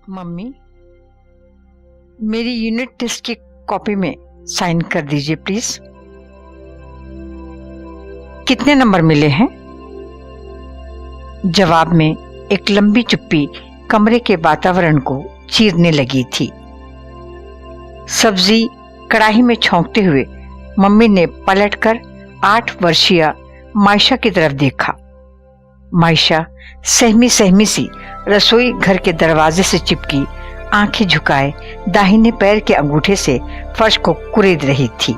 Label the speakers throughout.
Speaker 1: Mummy, मेरी unit test की copy में साइन कर दीजिए प्लीज। कितने नंबर मिले हैं? जवाब में एक लंबी चुप्पी कमरे के वातावरण को चीरने लगी थी। सब्जी कढ़ाई में छौंकते हुए मम्मी ने पलटकर 8 वर्षीय मायशा की तरफ देखा। मायशा सहमी सहमी सी रसोई घर के दरवाजे से चिपकी आंखें झुकाए दाहिने पैर के अंगूठे से फर्श को कुरेद रही थी।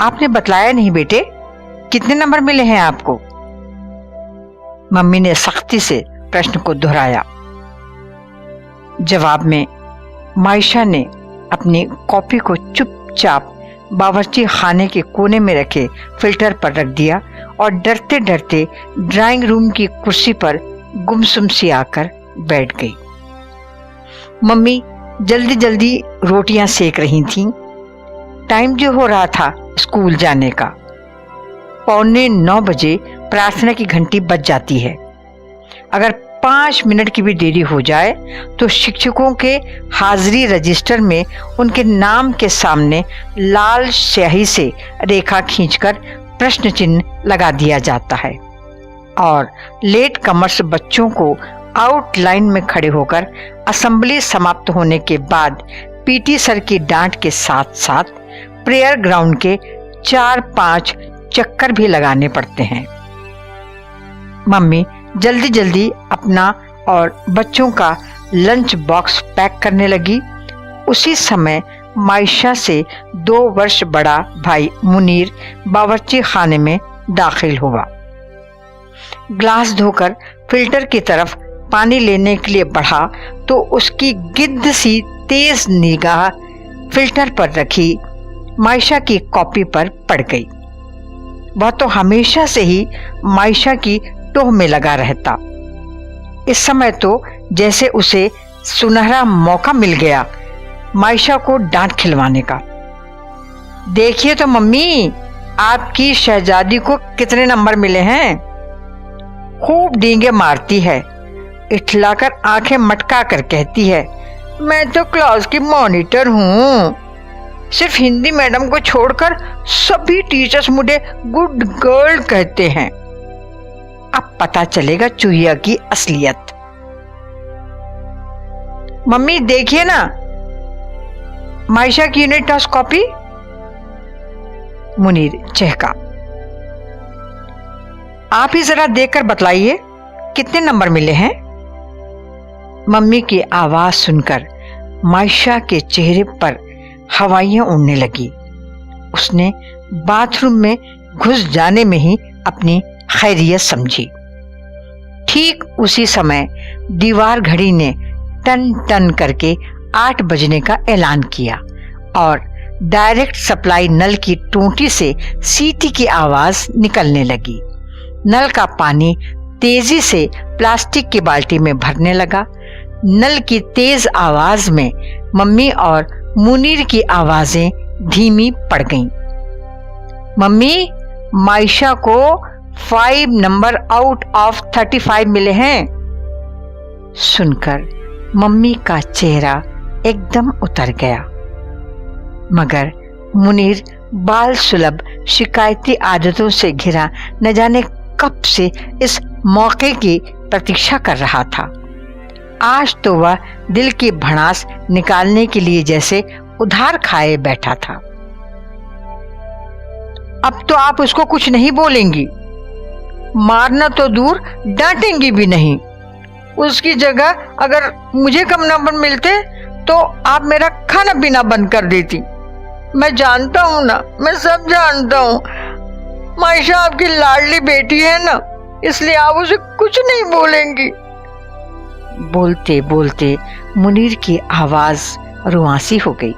Speaker 1: आपने बतलाया नहीं बेटे, कितने नंबर मिले हैं आपको? मम्मी ने सख्ती से प्रश्न को दोहराया। जवाब में मायशा ने अपनी कॉपी को चुपचाप बावर्ची खाने के कोने में रखे फिल्टर पर रख दिया और डरते डरते ड्राइंग रूम की कुर्सी पर गुमसुम सी आकर बैठ गई। मम्मी जल्दी जल्दी रोटियां सेक रही थीं। टाइम जो हो रहा था स्कूल जाने का। 8:45 बजे प्रार्थना की घंटी बज जाती है। अगर 5 मिनट की भी देरी हो जाए तो शिक्षकों के हाजिरी रजिस्टर में उनके नाम के सामने लाल स्याही से रेखा खींचकर प्रश्न चिन्ह लगा दिया जाता है और लेट कमर्स बच्चों को आउटलाइन में खड़े होकर असेंबली समाप्त होने के बाद पीटी सर की डांट के साथ साथ प्रेयर ग्राउंड के 4-5 चक्कर भी लगाने पड़ते हैं। मम्मी जल्दी जल्दी अपना और बच्चों का लंच बॉक्स पैक करने लगी। उसी समय मायशा से 2 वर्ष बड़ा भाई मुनीर बावर्ची खाने में दाखिल हुआ। ग्लास धोकर फिल्टर की तरफ पानी लेने के लिए बढ़ा तो उसकी गिद्ध सी तेज निगाह फिल्टर पर रखी मायशा की कॉपी पर पड़ गई। वह तो हमेशा से ही मायशा की टोह में लगा रहता। इस समय तो जैसे उसे सुनहरा मौका मिल गया मायशा को डांट खिलवाने का। देखिए तो मम्मी, आपकी शहजादी को कितने नंबर मिले हैं? खूब डींगे मारती है, इठलाकर आंखें मटका कर कहती है, मैं तो क्लास की मॉनिटर हूँ। सिर्फ हिंदी मैडम को छोड़कर सभी टीचर्स मुझे गुड गर्ल कहते हैं। अब पता चलेगा चुहिया की असलियत। मम्मी देखिए ना मायशा की यूनिट टेस्ट कॉपी। मुनीर चहका। आप ही जरा देखकर बतलाइए कितने नंबर मिले हैं? मम्मी की आवाज सुनकर मायशा के चेहरे पर हवाइयां उड़ने लगी। उसने बाथरूम में घुस जाने में ही अपनी खैरियत समझी। ठीक उसी समय दीवार घड़ी ने टन टन करके 8 बजने का ऐलान किया और डायरेक्ट सप्लाई नल की टूटी से सीटी की आवाज निकलने लगी। नल का पानी तेजी से प्लास्टिक की बाल्टी में भरने लगा। नल की तेज आवाज में मम्मी और मुनीर की आवाजें धीमी पड़ गईं। मम्मी, मायशा को 5 नंबर आउट ऑफ 35 मिले हैं। सुनकर मम्मी का चेहरा एकदम उतर गया, मगर मुनीर बाल सुलभ शिकायती आदतों से घिरा न जाने कब से इस मौके की प्रतीक्षा कर रहा था। आज तो वह दिल की भड़ास निकालने के लिए जैसे उधार खाए बैठा था। अब तो आप उसको कुछ नहीं बोलेंगी, मारना तो दूर डांटेंगी भी नहीं। उसकी जगह अगर मुझे कम नंबर मिलते तो आप मेरा खाना पीना बंद कर देती। मैं जानता हूँ ना, मैं सब जानता हूँ। मायशा आपकी लाडली बेटी है ना, इसलिए आप उसे कुछ नहीं बोलेंगी। बोलते बोलते मुनीर की आवाज रुआंसी हो गई।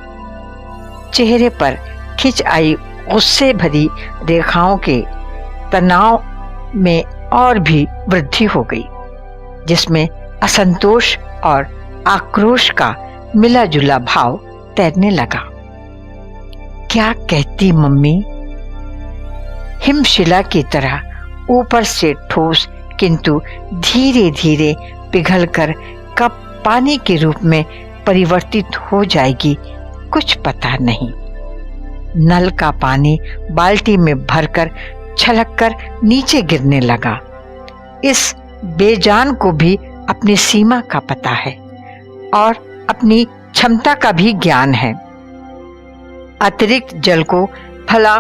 Speaker 1: चेहरे पर खिंच आई गुस्से भरी रेखाओं के तनाव में और भी वृद्धि हो गई, जिसमें असंतोष और आक्रोश का मिला जुला भाव तैरने लगा। क्या कहती मम्मी? हिमशिला की तरह ऊपर से ठोस किंतु धीरे धीरे पिघलकर कप पानी के रूप में परिवर्तित हो जाएगी, कुछ पता नहीं। नल का पानी बाल्टी में भरकर छलककर नीचे गिरने लगा। इस बेजान को भी अपनी सीमा का पता है और अपनी क्षमता का भी ज्ञान है। अतिरिक्त जल को भला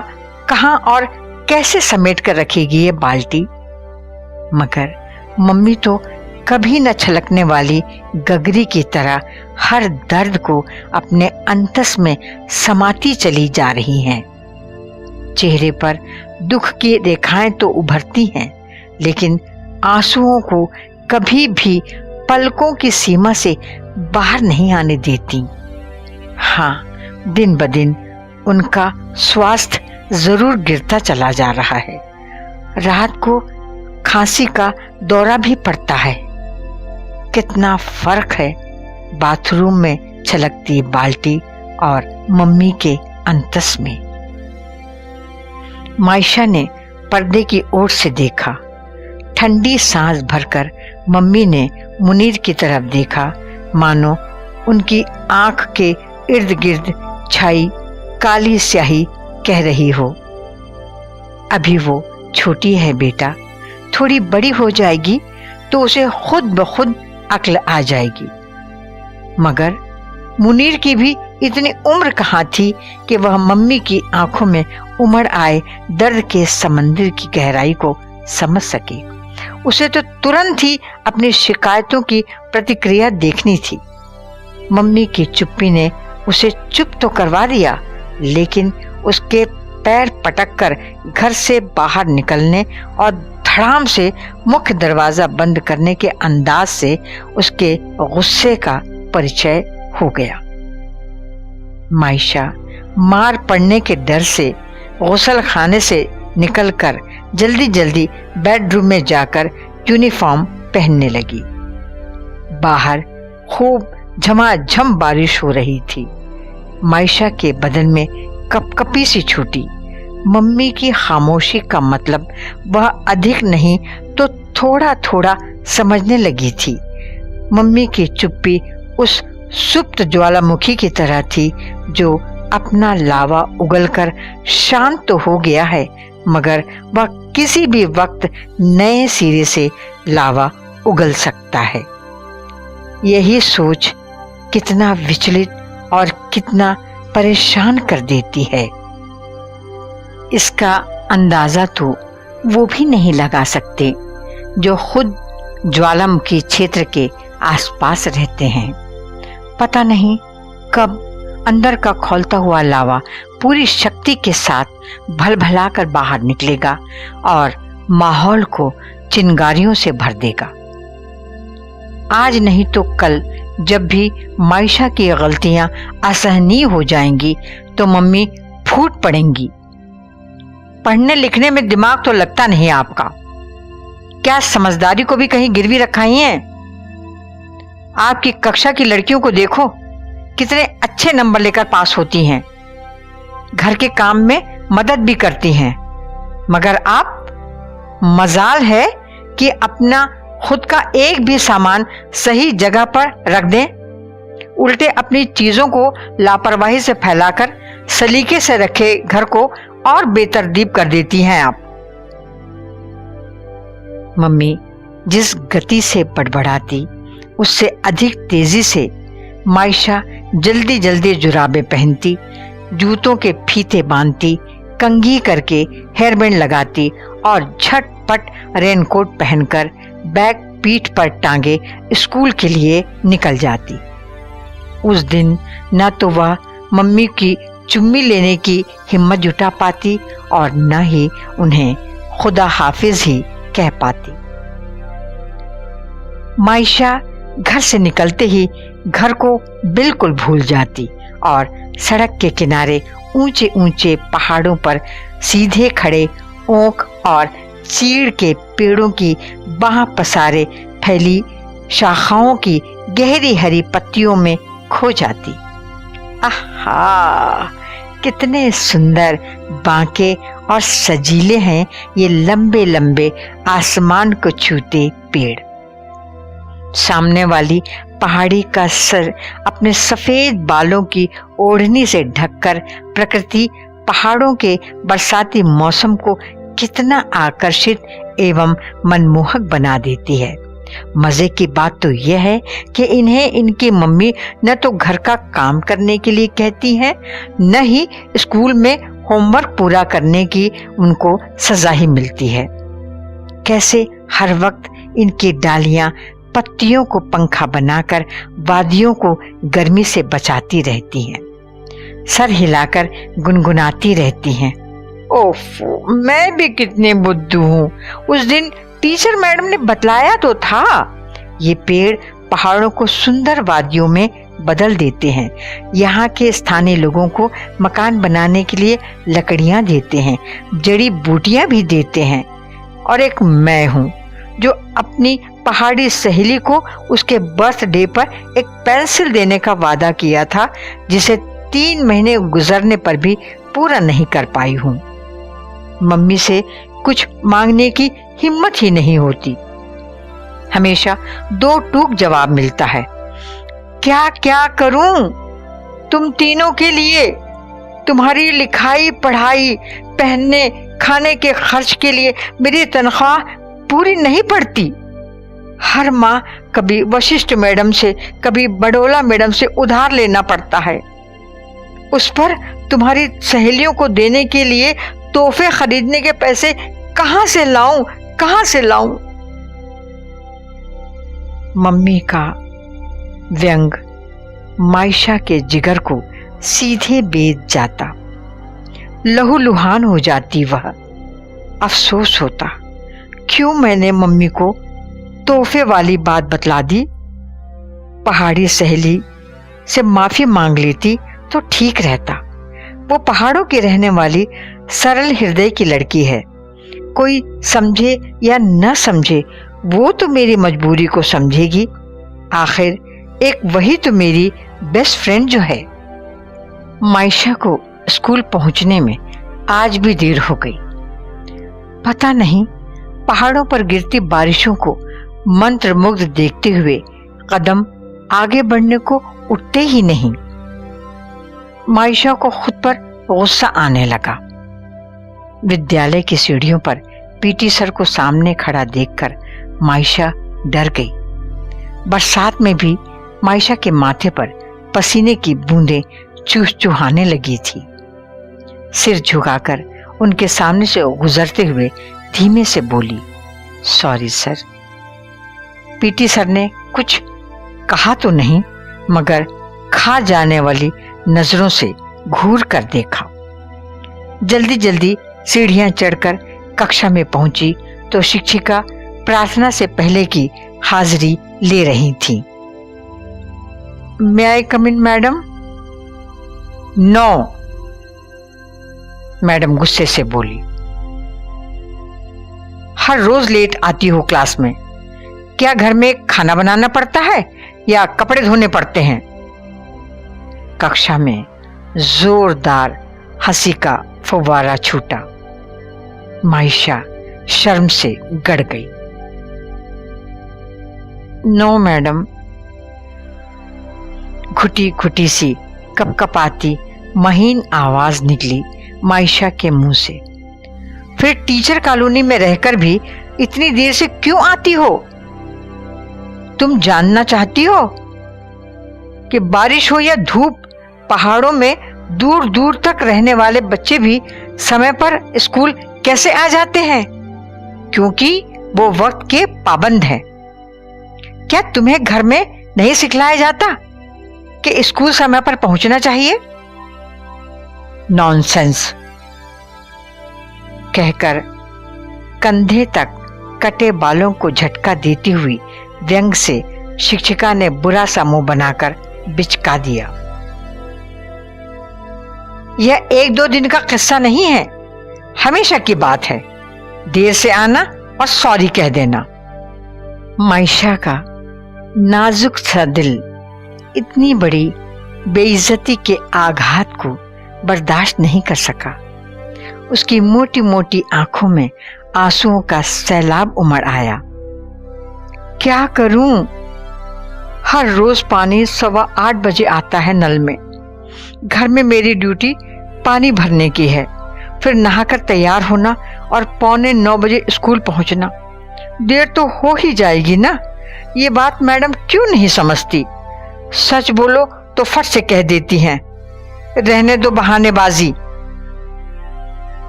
Speaker 1: कहां और कैसे समेट कर रखेगी ये बाल्टी? मगर मम्मी तो कभी न छलकने वाली गगरी की तरह हर दर्द को अपने अंतस में समाती चली जा रही हैं। चेहरे पर दुख की रेखाएं तो उभरती हैं, लेकिन आंसुओं को कभी भी पलकों की सीमा से बाहर नहीं आने देती। हाँ, दिन ब दिन उनका स्वास्थ्य जरूर गिरता चला जा रहा है। रात को खांसी का दौरा भी पड़ता है। कितना फर्क है बाथरूम में छलकती बाल्टी और मम्मी के अंतस में। मायशा ने पर्दे की ओर से देखा। ठंडी सांस भरकर मम्मी ने मुनीर की तरफ देखा, मानो उनकी आंख के इर्द गिर्द छाई काली स्याही कह रही हो, अभी वो छोटी है बेटा, थोड़ी बड़ी हो जाएगी तो उसे खुद ब खुद अक्ल आ जाएगी। मगर मुनीर की भी इतनी उम्र कहाँ थी कि वह मम्मी की आंखों में उमड़ आए दर्द के समंदर की गहराई को समझ सके। उसे तो तुरंत ही अपनी शिकायतों की प्रतिक्रिया देखनी थी। मम्मी की चुप्पी ने उसे चुप तो करवा दिया, लेकिन उसके पैर पटककर घर से बाहर निकलने और धड़ाम से मुख्य दरवाजा बंद करने के अंदाज से उसके गुस्से का परिचय हो गया। मायशा मार पड़ने के डर से गुसल खाने से निकलकर जल्दी जल्दी बेडरूम में जाकर यूनिफॉर्म पहनने लगी। बाहर खूब झमाझम बारिश हो रही थी। मायशा के बदन में कपकपी सी छूटी। मम्मी की खामोशी का मतलब वह अधिक नहीं तो थोड़ा थोड़ा समझने लगी थी। मम्मी की चुप्पी उस सुप्त ज्वालामुखी की तरह थी जो अपना लावा उगलकर शांत तो हो गया है, मगर वह किसी भी वक्त नए सिरे से लावा उगल सकता है। यही सोच कितना विचलित और कितना परेशान कर देती है, इसका अंदाजा तो वो भी नहीं लगा सकते जो खुद ज्वालामुखी क्षेत्र के आसपास रहते हैं। पता नहीं कब अंदर का खौलता हुआ लावा पूरी शक्ति के साथ भलभला कर बाहर निकलेगा और माहौल को चिंगारियों से भर देगा। आज नहीं तो कल जब भी मायशा की गलतियां असहनीय हो जाएंगी तो मम्मी फूट पड़ेंगी। पढ़ने लिखने में दिमाग तो लगता नहीं आपका, क्या समझदारी को भी कहीं गिरवी रखाई है? आपकी कक्षा की लड़कियों को देखो, कितने अच्छे नंबर लेकर पास होती हैं, घर के काम में मदद भी करती हैं, मगर आप मजाल है कि अपना खुद का एक भी सामान सही जगह पर रख दें, उल्टे अपनी चीजों को लापरवाही से फैलाकर सलीके से रखे घर को और बेतरतीब कर देती हैं आप। मम्मी जिस गति से बड़बड़ाती उससे अधिक तेजी से मायशा जल्दी जल्दी जुराबे पहनती, जूतों के फीते बांधती, कंघी करके हेयरबैंड लगाती और झटपट रेनकोट पहनकर बैग पीठ पर टांगे स्कूल के लिए निकल जाती। उस दिन न तो वह मम्मी की चुम्मी लेने की हिम्मत जुटा पाती और न ही उन्हें खुदा हाफिज ही कह पाती। मायशा घर से निकलते ही घर को बिल्कुल भूल जाती और सड़क के किनारे ऊंचे ऊंचे पहाड़ों पर सीधे खड़े ओक और चीड़ के पेड़ों की बाह पसारे फैली शाखाओं की गहरी हरी पत्तियों में खो जाती। आहा, कितने सुंदर बांके और सजीले हैं ये लंबे लंबे आसमान को छूते पेड़। सामने वाली पहाड़ी का सर अपने सफेद बालों की ओढ़नी से ढककर प्रकृति पहाड़ों के बरसाती मौसम को कितना आकर्षित एवं मनमोहक बना देती है। मजे की बात तो यह है कि इन्हें इनकी मम्मी न तो घर का काम करने के लिए कहती हैं, न ही स्कूल में होमवर्क पूरा करने की उनको सजा ही मिलती है। कैसे हर वक्त इनकी डालियां पत्तियों को पंखा बनाकर वादियों को गर्मी से बचाती रहती हैं, सर हिलाकर गुनगुनाती रहती हैं, ओफ मैं भी कितने बुद्धू हूँ, उस दिन टीचर मैडम ने बतलाया तो था। ये पेड़ पहाड़ों को सुंदर वादियों में बदल देते हैं, यहाँ के स्थानीय लोगों को मकान बनाने के लिए लकड़ियाँ देते हैं, जड़ी बूटियाँ भी देते हैं। और एक मैं हूँ जो अपनी पहाड़ी सहेली को उसके बर्थडे पर एक पेंसिल देने का वादा किया था, जिसे 3 महीने गुजरने पर भी पूरा नहीं कर पाई हूँ। मम्मी से कुछ मांगने की हिम्मत ही नहीं होती, हमेशा 2 टूक जवाब मिलता है। क्या क्या करूं तुम तीनों के लिए? तुम्हारी लिखाई पढ़ाई पहनने खाने के खर्च के लिए मेरी तनख्वाह पूरी नहीं पड़ती। हर माह कभी वशिष्ठ मैडम से कभी बडोला मैडम से उधार लेना पड़ता है, उस पर तुम्हारी सहेलियों को देने के लिए तोहफे खरीदने के पैसे कहां से लाऊं? मम्मी का व्यंग मायशा के जिगर को सीधे बेध जाता, लहूलुहान हो जाती वह। अफसोस होता, क्यों मैंने मम्मी को तोहफे वाली बात बतला दी। पहाड़ी सहेली से माफी मांग लेती तो ठीक रहता। वो पहाड़ों की रहने वाली सरल हृदय की लड़की है, कोई समझे या न समझे वो तो मेरी मजबूरी को समझेगी। आखिर एक वही तो मेरी बेस्ट फ्रेंड जो है। मायशा को स्कूल पहुंचने में आज भी देर हो गई। पता नहीं पहाड़ों पर गिरती बारिशों को मंत्रमुग्ध देखते हुए कदम आगे बढ़ने को उठते ही नहीं। मायशा को खुद पर गुस्सा आने लगा। विद्यालय की सीढ़ियों पर पीटी सर को सामने खड़ा देखकर मायशा डर गई। बरसात में भी मायशा के माथे पर पसीने की बूंदें चुहाने लगी थी। सिर झुकाकर उनके सामने से गुजरते हुए धीमे से बोली, सॉरी सर। पीटी सर ने कुछ कहा तो नहीं, मगर खा जाने वाली नजरों से घूर कर देखा। जल्दी जल्दी सीढ़ियां चढ़कर कक्षा में पहुंची तो शिक्षिका प्रार्थना से पहले की हाजिरी ले रही थी। मे आई कम इन मैडम? नो, मैडम गुस्से से बोली। हर रोज लेट आती हो क्लास में, क्या घर में खाना बनाना पड़ता है या कपड़े धोने पड़ते हैं? कक्षा में जोरदार हंसी का फव्वारा छूटा। मायशा शर्म से गड़ गई। नो मैडम, घुटी घुटी सी कपकपाती महीन आवाज निकली मायशा के मुंह से। फिर टीचर कॉलोनी में रहकर भी इतनी देर से क्यों आती हो? तुम जानना चाहती हो कि बारिश हो या धूप, पहाड़ों में दूर दूर तक रहने वाले बच्चे भी समय पर स्कूल कैसे आ जाते हैं? क्योंकि वो वक्त के पाबंद हैं। क्या तुम्हें घर में नहीं सिखलाया जाता कि स्कूल समय पर पहुंचना चाहिए? नॉनसेंस कहकर कंधे तक कटे बालों को झटका देती हुई व्यंग से शिक्षिका ने बुरा सा मुंह बनाकर बिचका दिया। यह 1-2 दिन का किस्सा नहीं है, हमेशा की बात है। देर से आना और सॉरी कह देना। मायशा का नाजुक सा दिल इतनी बड़ी बेइज्जती के आघात को बर्दाश्त नहीं कर सका। उसकी मोटी मोटी आंखों में आंसुओं का सैलाब उमड़ आया। क्या करूं? हर रोज पानी 8:15 बजे आता है नल में। घर में मेरी ड्यूटी पानी भरने की है, फिर नहाकर तैयार होना और 8:45 बजे स्कूल पहुंचना। देर तो हो ही जाएगी ना। ये बात मैडम क्यों नहीं समझती? सच बोलो तो फट से कह देती हैं, रहने दो बहानेबाजी,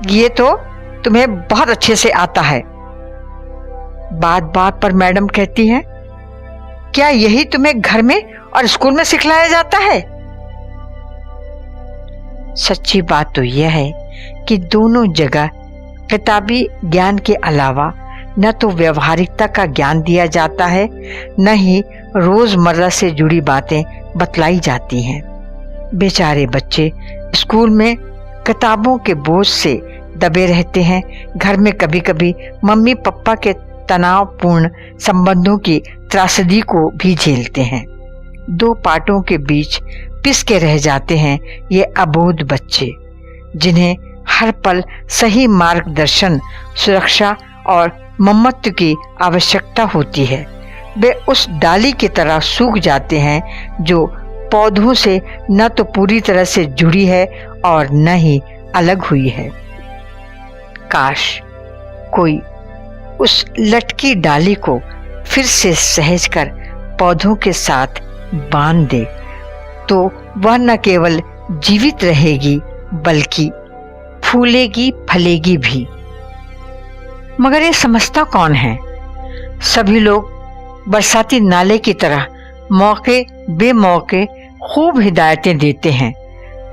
Speaker 1: ये तो तुम्हें बहुत अच्छे से आता है। बात बात पर मैडम कहती हैं, क्या यही तुम्हें घर में और स्कूल में सिखलाया जाता है? सच्ची बात तो यह है कि दोनों जगह किताबी ज्ञान के अलावा न तो व्यवहारिकता का ज्ञान दिया जाता है, न ही रोजमर्रा से जुड़ी बातें बतलाई जाती हैं। बेचारे बच्चे स्कूल में किताबों के बोझ से दबे रहते हैं। घर में कभी कभी मम्मी पापा के तनावपूर्ण संबंधों की त्रासदी को भी झेलते हैं। दो पाटों के बीच पिस के रह जाते हैं ये अबोध बच्चे, जिन्हें हर पल सही मार्गदर्शन, सुरक्षा और ममत्व की आवश्यकता होती है। वे उस डाली की तरह सूख जाते हैं जो पौधों से न तो पूरी तरह से जुड़ी है और न ही अलग हुई है। काश कोई उस लटकी डाली को फिर से सहजकर पौधों के साथ बांध दे, तो वह न केवल जीवित रहेगी बल्कि फूलेगी फलेगी भी। मगर ये समझता कौन है? सभी लोग बरसाती नाले की तरह मौके बेमौके खूब हिदायतें देते हैं,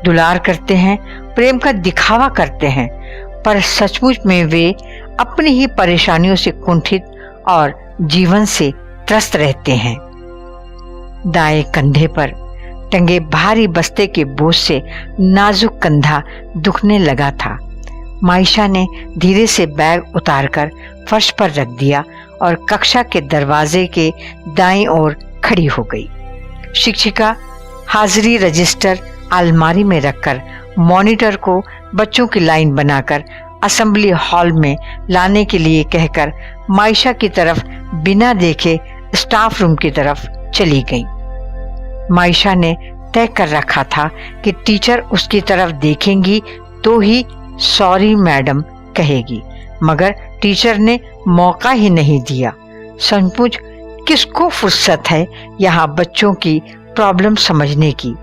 Speaker 1: दुलार करते हैं, प्रेम का दिखावा करते हैं, पर सचमुच में वे अपनी ही परेशानियों से कुंठित और जीवन से त्रस्त रहते हैं। दाएं कंधे पर टंगे भारी बस्ते के बोझ से नाजुक कंधा दुखने लगा था। माइशा ने धीरे से बैग उतारकर फर्श पर रख दिया और कक्षा के दरवाजे के दाईं ओर खड़ी हो गई। शिक्षिका हाजिरी रजिस्टर अलमारी में रखकर मॉनिटर को बच्चों की लाइन बनाकर असेंबली हॉल में लाने के लिए कहकर माइशा की तरफ बिना देखे स्टाफ रूम की तरफ चली गई। माइशा ने तय कर रखा था कि टीचर उसकी तरफ देखेंगी तो ही सॉरी मैडम कहेगी, मगर टीचर ने मौका ही नहीं दिया। सचमुच किसको फुर्सत है यहाँ बच्चों की प्रॉब्लम समझने की?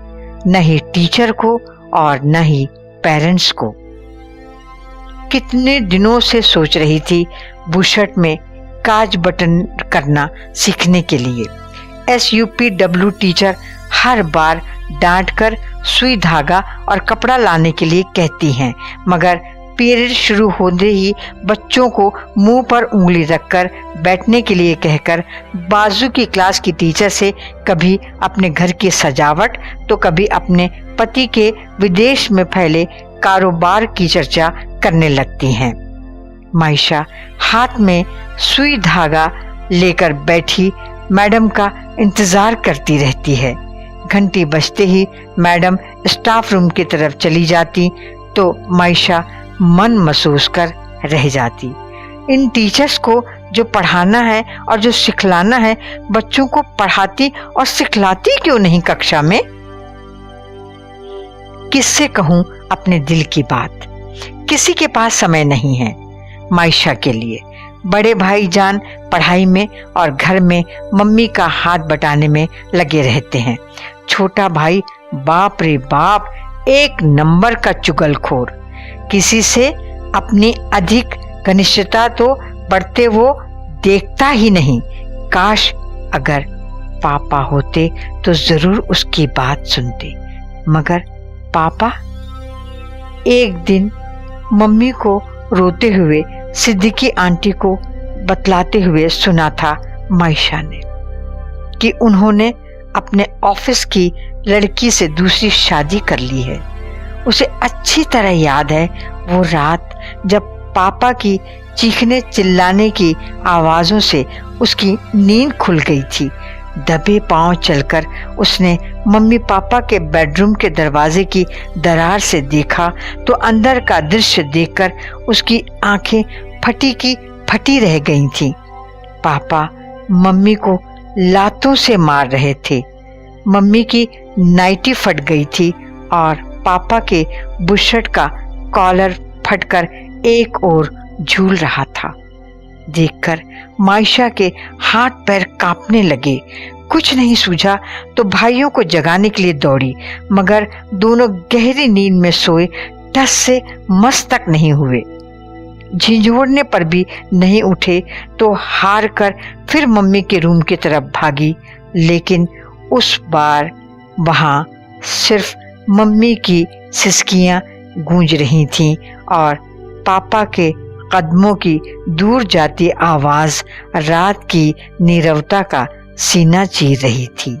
Speaker 1: न ही टीचर को और न ही पेरेंट्स को। कितने दिनों से सोच रही थी बुशर्ट में काज बटन करना सीखने के लिए। SUPW टीचर हर बार डांटकर सुई धागा और कपड़ा लाने के लिए कहती हैं, मगर पीरियड शुरू होते ही बच्चों को मुंह पर उंगली रखकर बैठने के लिए कहकर बाजू की क्लास की टीचर से कभी अपने घर की सजावट तो कभी अपने पति के विदेश में फैले कारोबार की चर्चा करने लगती हैं। माइशा हाथ में सुई धागा लेकर बैठी मैडम का इंतजार करती रहती है। घंटी बजते ही मैडम स्टाफ रूम की तरफ चली जाती तो माइशा मन महसूस कर रह जाती। इन टीचर्स को जो पढ़ाना है और जो सिखलाना है, बच्चों को पढ़ाती और सिखलाती क्यों नहीं कक्षा में? किससे कहूं अपने दिल की बात? किसी के पास समय नहीं है माइशा के लिए। बड़े भाईजान पढ़ाई में और घर में मम्मी का हाथ बटाने में लगे रहते हैं। छोटा भाई बाप रे बाप, एक नंबर का चुगलखोर। किसी से अपनी अधिक घनिष्ठता तो बढ़ते वो देखता ही नहीं। काश अगर पापा होते तो जरूर उसकी बात सुनते, मगर पापा? एक दिन मम्मी को रोते हुए सिद्दीकी आंटी को बतलाते हुए सुना था माइशा ने कि उन्होंने अपने ऑफिस की लड़की से दूसरी शादी कर ली है। उसे अच्छी तरह याद है वो रात जब पापा की चीखने चिल्लाने की आवाजों से उसकी नींद खुल गई थी। दबे पांव चलकर उसने मम्मी पापा के बेडरूम के दरवाजे की दरार से देखा तो अंदर का दृश्य देखकर उसकी आंखें फटी की फटी रह गई थीं। पापा मम्मी को लातों से मार रहे थे। मम्मी की नाइटी फट गई थी और पापा के बुशर्ट का कॉलर फटकर एक ओर झूल रहा था। देखकर मायशा के हाथ पैर कांपने लगे। कुछ नहीं सूझा तो भाइयों को जगाने के लिए दौड़ी, मगर दोनों गहरी नींद में सोए, टस से मस तक नहीं हुए। झिंझोड़ने पर भी नहीं उठे तो हार कर फिर मम्मी के रूम की तरफ भागी, लेकिन उस बार वहां सिर्फ मम्मी की सिसकियां गूंज रही थीं और पापा के कदमों की दूर जाती आवाज रात की नीरवता का सीना चीर रही थी।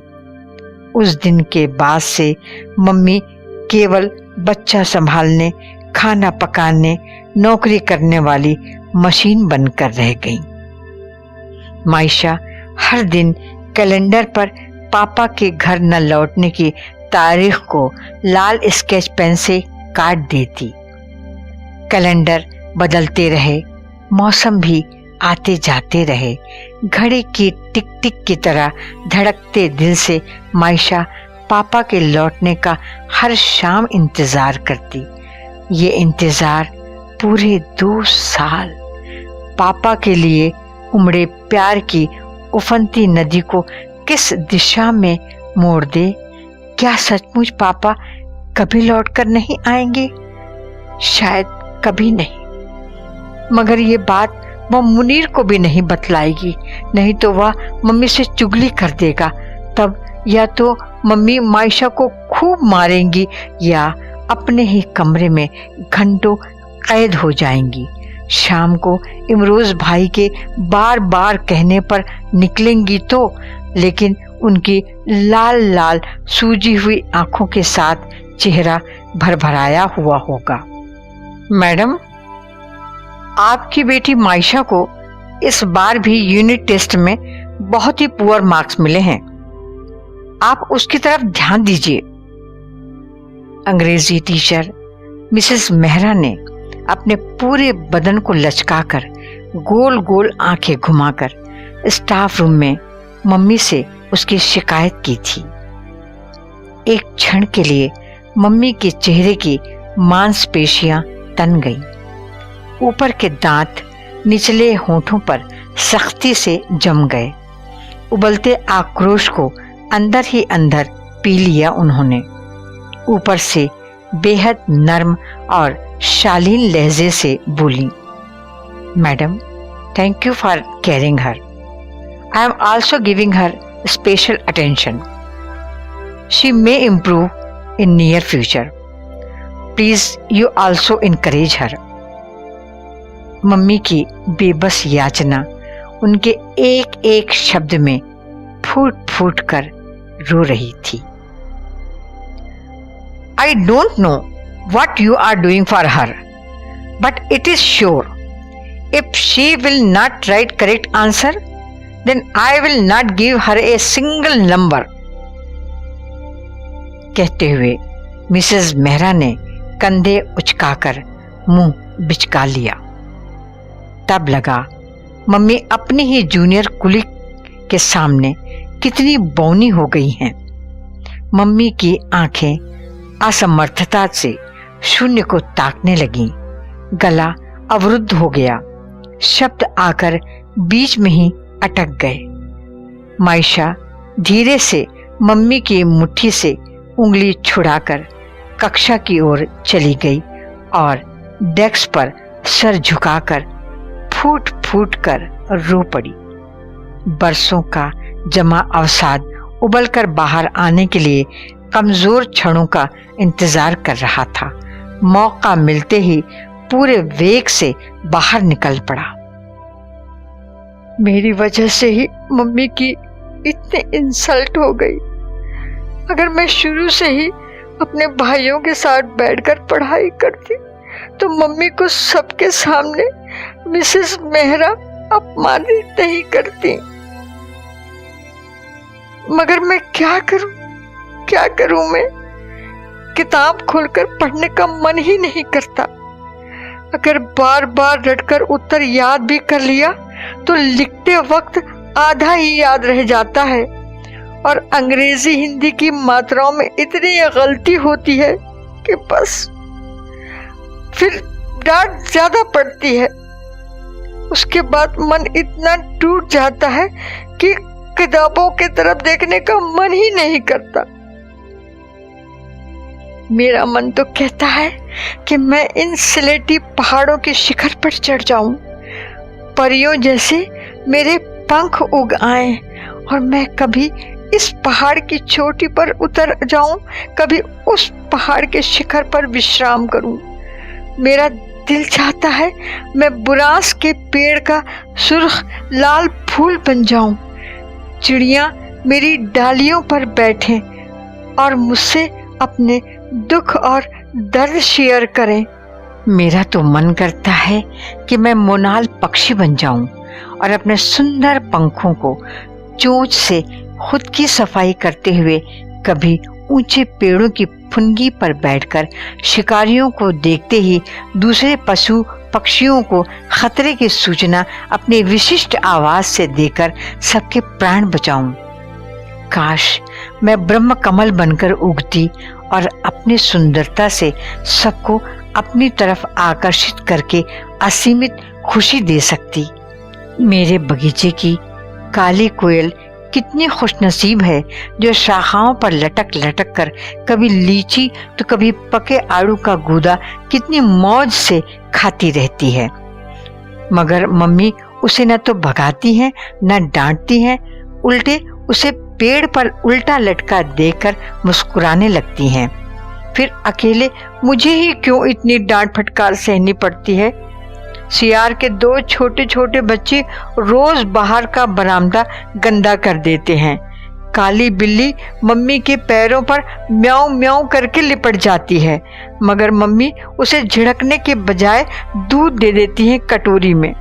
Speaker 1: उस दिन के बाद से मम्मी केवल बच्चा संभालने, खाना पकाने, नौकरी करने वाली मशीन बनकर रह गई। मायशा हर दिन कैलेंडर पर पापा के घर न लौटने की तारीख को लाल स्केच पेन से काट देती। कैलेंडर बदलते रहे, मौसम भी आते जाते रहे। घड़ी की टिक टिक की तरह धड़कते दिल से मायशा पापा के लौटने का हर शाम इंतजार करती। ये इंतजार पूरे 2 साल। पापा के लिए उमड़े प्यार की उफनती नदी को किस दिशा में मोड़ दे। क्या सचमुच पापा कभी लौटकर नहीं आएंगे? शायद कभी नहीं, मगर ये बात वह मुनीर को भी नहीं बतलाएगी, नहीं तो वह मम्मी से चुगली कर देगा। तब या तो मम्मी मायशा को खूब मारेंगी या अपने ही कमरे में घंटों कैद हो जाएंगी। शाम को इमरोज भाई के बार बार कहने पर निकलेंगी तो, लेकिन उनकी लाल लाल सूजी हुई आंखों के साथ चेहरा भरभराया हुआ होगा। मैडम, आपकी बेटी मायशा को इस बार भी यूनिट टेस्ट में बहुत ही पुअर मार्क्स मिले हैं, आप उसकी तरफ ध्यान दीजिए। अंग्रेजी टीचर मिसेस मेहरा ने अपने पूरे बदन को लचकाकर, गोल गोल आंखें घुमाकर स्टाफ रूम में मम्मी से उसकी शिकायत की थी। एक क्षण के लिए मम्मी के चेहरे की मांसपेशियां तन गईं। ऊपर के दांत निचले होठों पर सख्ती से जम गए। उबलते आक्रोश को अंदर ही अंदर पी लिया उन्होंने। ऊपर से बेहद नर्म और शालीन लहजे से बोली, madam, thank you for caring her. I am also giving her special attention. She may improve in near future. Please you also encourage her. Mummy की बेबस याचना उनके एक एक शब्द में फूट फूट कर रो रही थी। I don't know what you are doing for her, but it is sure if she will not write correct answer, then I will not give her a single number. कहते हुए मिसेस मेहरा ने कंधे उचकाकर मुंह बिचका लिया। तब लगा मम्मी अपनी ही junior colleague के सामने कितनी बौनी हो गई हैं। मम्मी की आंखें असमर्थता से शून्य को ताकने लगीं। गला अवरुद्ध हो गया। शब्द आकर बीच में ही अटक गए। मायशा धीरे से मम्मी की मुट्ठी से उंगली छुड़ाकर कक्षा की ओर चली गई और डेस्क पर सर झुकाकर फूट फूट कर रो पड़ी। बरसों का जमा अवसाद उबलकर बाहर आने के लिए कमजोर क्षणों का इंतजार कर रहा था। मौका मिलते ही पूरे वेग से बाहर निकल पड़ा। मेरी वजह से ही मम्मी की इतनी इंसल्ट हो गई। अगर मैं शुरू से ही अपने भाइयों के साथ बैठकर पढ़ाई करती तो मम्मी को सबके सामने मिसेस मेहरा अपमानित नहीं करती। मगर मैं क्या करूं मैं? किताब खोलकर पढ़ने का मन ही नहीं करता। अगर बार बार रटकर उत्तर याद भी कर लिया तो लिखते वक्त आधा ही याद रह जाता है और अंग्रेजी हिंदी की मात्राओं में इतनी गलती होती है कि बस फिर डांट ज्यादा पड़ती है। उसके बाद मन इतना टूट जाता है कि किताबों की तरफ देखने का मन ही नहीं करता। मेरा मन तो कहता है कि मैं इन स्लेटी पहाड़ों के शिखर पर चढ़ जाऊं, परियों जैसे मेरे पंख उग आएं और मैं कभी इस पहाड़ की चोटी पर उतर जाऊं, कभी उस पहाड़ के शिखर पर विश्राम करूं। मेरा दिल चाहता है मैं बुरांस के पेड़ का सुर्ख लाल फूल बन जाऊं, चिड़ियां मेरी डालियों पर बैठें और मुझसे अपने दुख और दर्द शेयर करें। मेरा तो मन करता है कि मैं मोनाल पक्षी बन जाऊं और अपने सुंदर पंखों को चोंच से खुद की सफाई करते हुए कभी ऊंचे पेड़ों की फुनगी पर बैठकर शिकारियों को देखते ही दूसरे पशु पक्षियों को खतरे की सूचना अपनी विशिष्ट आवाज से देकर सबके प्राण बचाऊं। काश मैं ब्रह्म कमल बनकर उगती और अपनी सुंदरता से सबको अपनी तरफ आकर्षित करके असीमित खुशी दे सकती। मेरे बगीचे की काली कोयल कितनी खुशनसीब है जो शाखाओं पर लटक लटक कर कभी लीची तो कभी पके आड़ू का गूदा कितनी मौज से खाती रहती है। मगर मम्मी उसे न तो भगाती हैं न डांटती हैं, उल्टे उसे पेड़ पर उल्टा लटका देकर मुस्कुराने लगती हैं। फिर अकेले मुझे ही क्यों इतनी डांट फटकार सहनी पड़ती है। सियार के 2 छोटे छोटे बच्चे रोज बाहर का बरामदा गंदा कर देते हैं। काली बिल्ली मम्मी के पैरों पर म्याऊं म्याऊं करके लिपट जाती है, मगर मम्मी उसे झिड़कने के बजाय दूध दे देती है कटोरी में।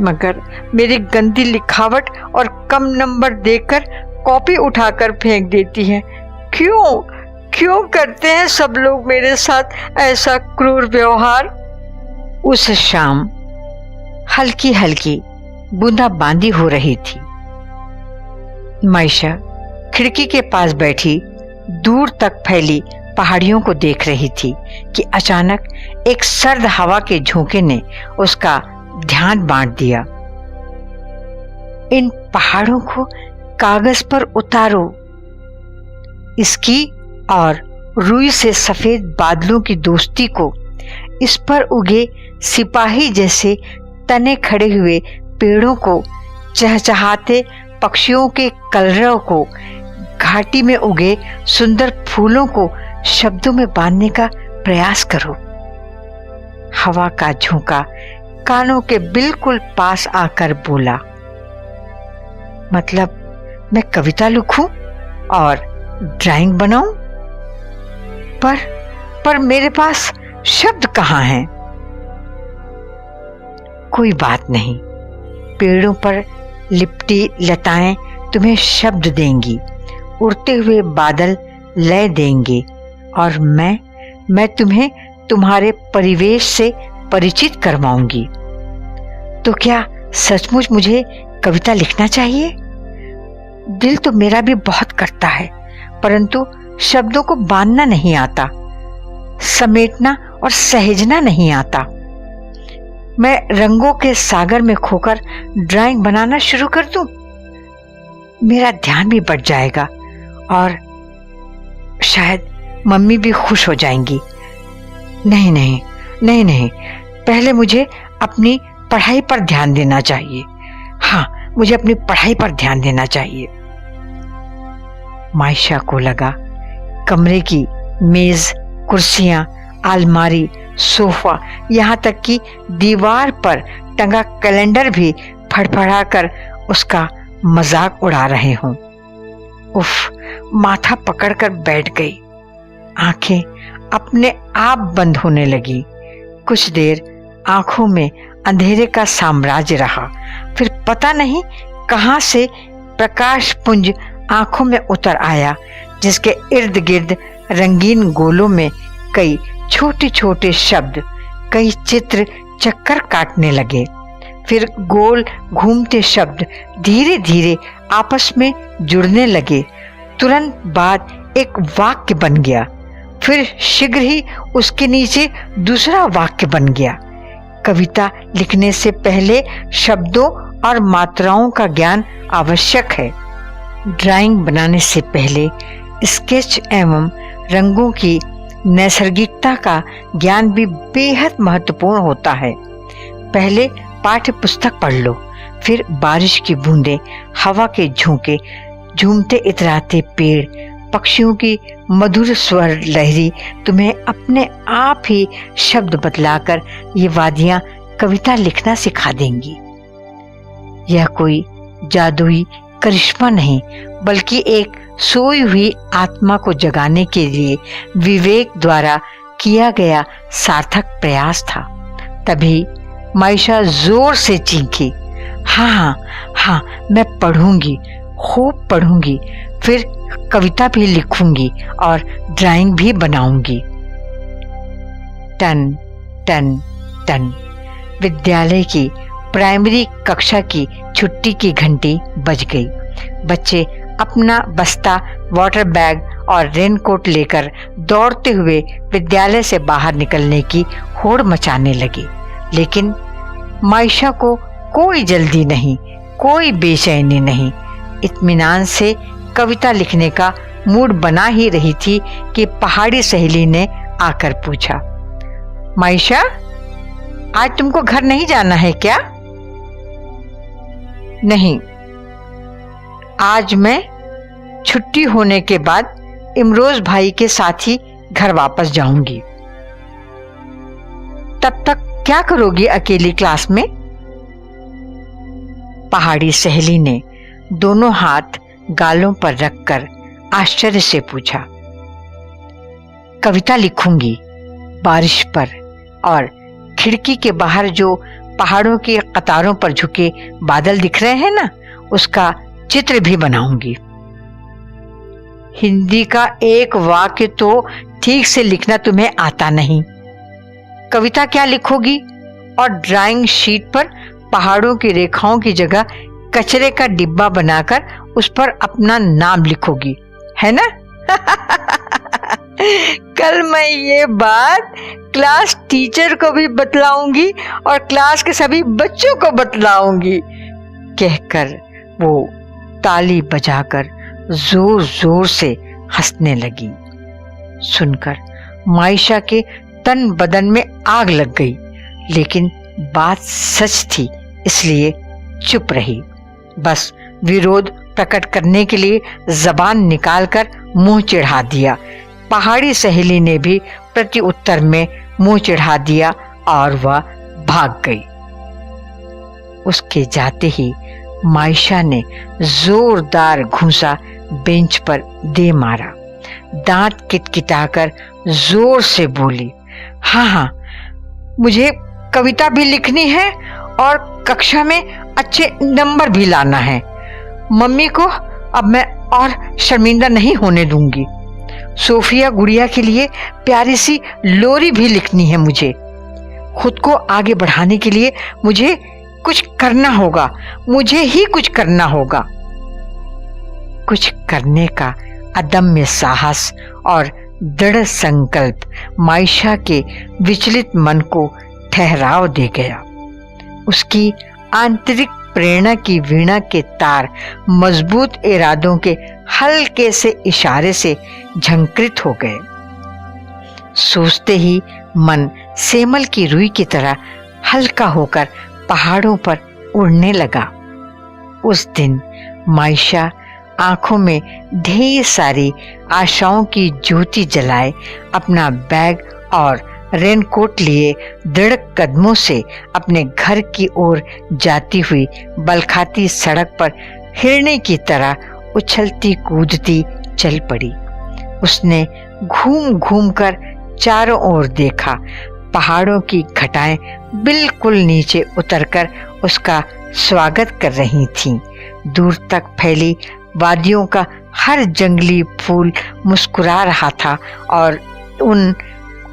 Speaker 1: मगर मेरी गंदी लिखावट और कम नंबर देकर कॉपी उठाकर फेंक देती है। क्यों क्यों करते हैं सब लोग मेरे साथ ऐसा क्रूर व्यवहार। उस शाम हल्की हल्की बूंदाबांदी हो रही थी। मायशा खिड़की के पास बैठी दूर तक फैली पहाड़ियों को देख रही थी कि अचानक एक सर्द हवा के झोंके ने उसका ध्यान बांट दिया। इन पहाड़ों को कागज पर उतारो, इसकी और रुई से सफेद बादलों की दोस्ती को, इस पर उगे सिपाही जैसे तने खड़े हुए पेड़ों को, चहचहाते पक्षियों के कलरव को, घाटी में उगे सुंदर फूलों को शब्दों में बांधने का प्रयास करो। हवा का झोंका कानों के बिल्कुल पास आकर बोला, मतलब मैं कविता लिखूं और ड्राइंग बनाऊं, पर मेरे पास शब्द कहाँ हैं। कोई बात नहीं, पेड़ों पर लिपटी लताएं तुम्हें शब्द देंगी, उड़ते हुए बादल लय देंगे और मैं तुम्हें तुम्हारे परिवेश से परिचित करवाऊंगी। तो क्या सचमुच मुझे कविता लिखना चाहिए? दिल तो मेरा भी बहुत करता है, परंतु शब्दों को बांधना नहीं आता, समेटना और सहेजना नहीं आता। मैं रंगों के सागर में खोकर ड्राइंग बनाना शुरू कर दूं, मेरा ध्यान भी बढ़ जाएगा और शायद मम्मी भी खुश हो जाएंगी। नहीं नहीं नहीं नहीं, पहले मुझे अपनी पढ़ाई पर ध्यान देना चाहिए। हाँ, मुझे अपनी पढ़ाई पर ध्यान देना चाहिए। मायशा को लगा कमरे की मेज, कुर्सियां, अलमारी, सोफा, यहाँ तक कि दीवार पर टंगा कैलेंडर भी फड़फड़ाकर उसका मजाक उड़ा रहे हों। उफ, माथा पकड़कर बैठ गई। आंखें अपने आप बंद होने लगी। कुछ देर आंखों में अंधेरे का साम्राज्य रहा, फिर पता नहीं कहां से प्रकाश पुंज आंखों में उतर आया, जिसके इर्द गिर्द रंगीन गोलों में कई छोटे छोटे शब्द, कई चित्र चक्कर काटने लगे। फिर गोल घूमते शब्द धीरे धीरे आपस में जुड़ने लगे। तुरंत बाद एक वाक्य बन गया, फिर शीघ्र ही उसके नीचे दूसरा वाक्य बन गया। कविता लिखने से पहले शब्दों और मात्राओं का ज्ञान आवश्यक है। ड्राइंग बनाने से पहले स्केच एवं रंगों की नैसर्गिकता का ज्ञान भी बेहद महत्वपूर्ण होता है। पहले पाठ्य पुस्तक पढ़ लो, फिर बारिश की बूंदें, हवा के झोंके, झूमते इतराते पेड़, पक्षियों की मधुर स्वर लहरी तुम्हें अपने आप ही शब्द बतलाकर ये वादियां कविता लिखना सिखा देंगी। यह कोई जादुई करिश्मा नहीं, बल्कि एक सोई हुई आत्मा को जगाने के लिए विवेक द्वारा किया गया सार्थक प्रयास था। तभी मायशा जोर से चीखी, हाँ, मैं पढ़ूंगी, खूब पढ़ूंगी, फिर कविता भी लिखूंगी और ड्राइंग भी बनाऊंगी। टन टन टन विद्यालय की प्राइमरी कक्षा की छुट्टी की घंटी बज गई। बच्चे अपना बस्ता, वाटर बैग और रेनकोट लेकर दौड़ते हुए विद्यालय से बाहर निकलने की होड़ मचाने लगे। लेकिन मायशा को कोई जल्दी नहीं, कोई बेचैनी नहीं। इत्मीनान से कविता लिखने का मूड बना ही रही थी कि पहाड़ी सहेली ने आकर पूछा, मायशा, आज तुमको घर नहीं जाना है क्या? नहीं, आज मैं छुट्टी होने के बाद इमरोज भाई के साथ ही घर वापस जाऊंगी। तब तक क्या करोगी अकेली क्लास में? पहाड़ी सहेली ने दोनों हाथ गालों पर रखकर आश्चर्य से पूछा। कविता लिखूंगी बारिश पर, और खिड़की के बाहर जो पहाड़ों की कतारों पर झुके बादल दिख रहे हैं ना, उसका चित्र भी बनाऊंगी। हिंदी का एक वाक्य तो ठीक से लिखना तुम्हें आता नहीं, कविता क्या लिखोगी? और ड्राइंग शीट पर पहाड़ों की रेखाओं की जगह कचरे का डिब्बा बनाकर उस पर अपना नाम लिखोगी, है ना? कल मैं ये बात क्लास टीचर को भी बतलाऊंगी और क्लास के सभी बच्चों को बतलाऊंगी, कहकर वो ताली बजाकर जोर जोर से हंसने लगी। सुनकर मायशा के तन बदन में आग लग गई, लेकिन बात सच थी इसलिए चुप रही। बस विरोध प्रकट करने के लिए जबान निकालकर मुंह चिढ़ा दिया। पहाड़ी सहेली ने भी प्रति उत्तर में मुंह चिढ़ा दिया और वह भाग गई। उसके जाते ही मायशा ने जोरदार घूंसा बेंच पर दे मारा। दांत किटकिटाकर जोर से बोली, हाँ, मुझे कविता भी लिखनी है और कक्षा में अच्छे नंबर भी लाना है। मम्मी को अब मैं और शर्मिंदा नहीं होने दूंगी। सोफिया गुड़िया के लिए प्यारी सी लोरी भी लिखनी है। मुझे खुद को आगे बढ़ाने के लिए मुझे कुछ करना होगा, मुझे ही कुछ करना होगा। कुछ करने का अदम्य साहस और दृढ़ संकल्प मायशा के विचलित मन को ठहराव दे गया। उसकी आंतरिक प्रेरणा की वीणा के तार मजबूत इरादों के हल्के से इशारे से झंकृत हो गए। सोचते ही मन सेमल की रुई की तरह हल्का होकर पहाड़ों पर उड़ने लगा। उस दिन मायशा आंखों में ढेर सारी आशाओं की ज्योति जलाए अपना बैग और रेनकोट लिए दृढ़ कदमों से अपने घर की ओर जाती हुई बलखाती सड़क पर हिरणे की तरह उछलती कूदती चल पड़ी। उसने घूम घूम कर चारों ओर देखा। पहाड़ों की घटाएं बिल्कुल नीचे उतरकर उसका स्वागत कर रही थीं। दूर तक फैली वादियों का हर जंगली फूल मुस्कुरा रहा था और उन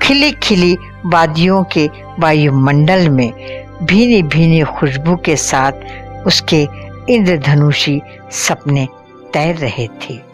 Speaker 1: खिली खिली वादियों के वायुमंडल में भीनी भीनी खुशबू के साथ उसके इंद्रधनुषी सपने तैर रहे थे।